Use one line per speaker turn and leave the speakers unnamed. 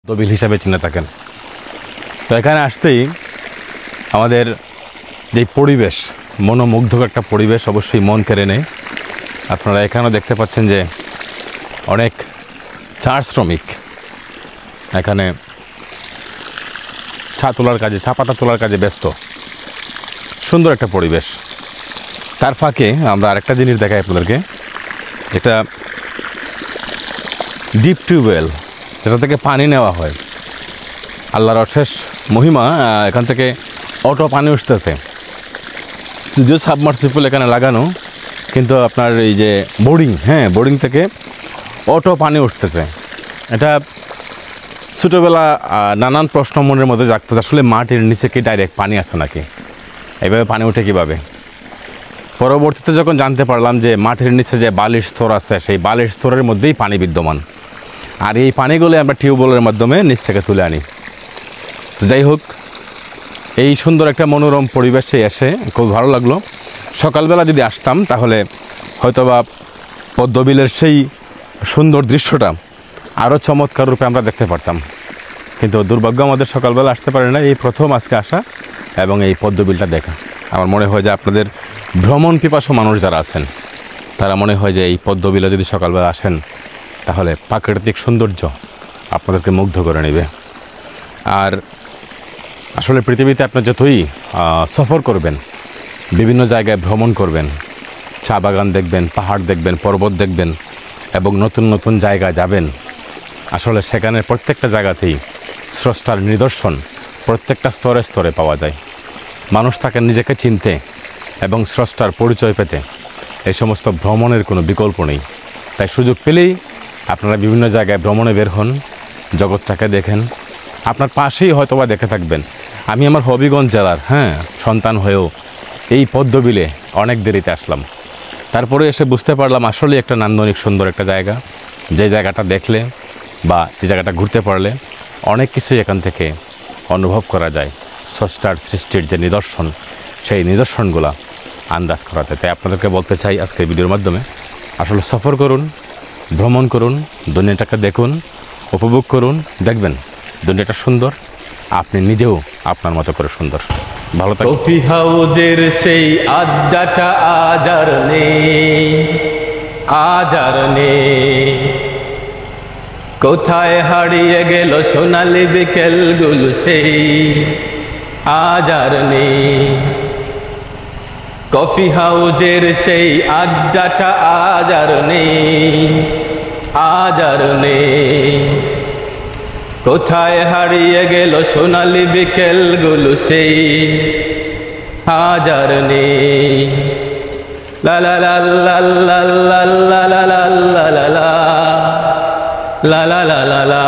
দবিল হিসাবে চিনে থাকেন। তো এখানে আসতেই আমাদের যে পরিবেশ, মনোমুগ্ধকর একটা পরিবেশ অবশ্যই মন কেড়ে নেয়। আপনারা এখানেও দেখতে পাচ্ছেন যে অনেক চা শ্রমিক এখানে চা তোলার কাজে, চা পাতা তোলার কাজে ব্যস্ত। সুন্দর একটা পরিবেশ। তার ফাঁকে আমরা আরেকটা জিনিস দেখাই আপনাদেরকে, এটা ডিপ টিউবওয়েল, যেটা থেকে পানি নেওয়া হয়। আল্লাহর অশেষ মহিমা, এখান থেকে অটো পানি উঠতেছে। যদিও সাবমার্সিবল এখানে লাগানো, কিন্তু আপনার এই যে বোর্ডিং, বোর্ডিং থেকে অটো পানি উঠতেছে। এটা ছোটোবেলা নানান প্রশ্ন মনের মধ্যে জাগতো, আসলে মাটির নিচে কি ডাইরেক্ট পানি আছে নাকি, এইভাবে পানি উঠে কীভাবে। পরবর্তীতে যখন জানতে পারলাম যে মাটির নিচে যে বালির স্তর আছে, সেই বালির স্তরের মধ্যেই পানি বিদ্যমান, আর এই পানিগুলো আমরা টিউবওয়েলের মাধ্যমে নিচ থেকে তুলে আনি। তো যাই হোক, এই সুন্দর একটা মনোরম পরিবেশে এসে খুব ভালো লাগলো। সকালবেলা যদি আসতাম তাহলে হয়তোবা পদ্মবিলের সেই সুন্দর দৃশ্যটা আরও চমৎকার রূপে আমরা দেখতে পারতাম, কিন্তু দুর্ভাগ্য আমাদের সকালবেলা আসতে পারে না। এই প্রথম আজকে আসা এবং এই পদ্মবিলটা দেখা। আমার মনে হয় যে আপনাদের ভ্রমণ পিপাসু মানুষ যারা আছেন, তারা মনে হয় যে এই পদ্মবিলে যদি সকালবেলা আসেন তাহলে প্রাকৃতিক সৌন্দর্য আপনাদেরকে মুগ্ধ করে নেবে। আর আসলে পৃথিবীতে আপনি যতই সফর করবেন, বিভিন্ন জায়গায় ভ্রমণ করবেন, চা বাগান দেখবেন, পাহাড় দেখবেন, পর্বত দেখবেন এবং নতুন নতুন জায়গায় যাবেন, আসলে সেখানে প্রত্যেকটা জায়গাতেই স্রষ্টার নিদর্শন প্রত্যেকটা স্তরে স্তরে পাওয়া যায়। মানুষ তাকে নিজেকে চিনতে এবং স্রষ্টার পরিচয় পেতে এই সমস্ত ভ্রমণের কোনো বিকল্প নেই। তাই সুযোগ পেলেই আপনারা বিভিন্ন জায়গায় ভ্রমণে বের হন, জগৎটাকে দেখেন। আপনার পাশেই হয়তোবা দেখে থাকবেন। আমি আমার হবিগঞ্জ জেলার সন্তান হয়েও এই পদ্মবিলে অনেক দেরিতে আসলাম। তারপরে এসে বুঝতে পারলাম আসলে একটা নান্দনিক সুন্দর একটা জায়গা, যে জায়গাটা দেখলে বা যে জায়গাটা ঘুরতে পারলে অনেক কিছুই এখান থেকে অনুভব করা যায়। স্রষ্টার সৃষ্টির যে নিদর্শন, সেই নিদর্শনগুলো আন্দাজ করা যায়। তাই আপনাদেরকে বলতে চাই আজকের ভিডিওর মাধ্যমে, আসলে সফর করুন, ভ্রমণ করুন, দুনিয়াটাকে দেখুন, উপভোগ করুন। দেখবেন দুনিয়াটা সুন্দর, আপনি নিজেও আপনার মতো করে সুন্দর। ভালো থাকুন।
কফি হাউজের সেই আড্ডাটা আজ আর নেই, কোথায় হারিয়ে গেল সোনালি বিকেলগুলো, সেই আজ আর নেই। কফি হাউজের সেই আড্ডাটা আজ আর নেই, কোথায় হারিয়ে গেল সোনালি বিকেলগুলো, সেই আজ আর নেই। লা লা লা লা লা লা লা লা লা লা লা লা লা লা লা লা।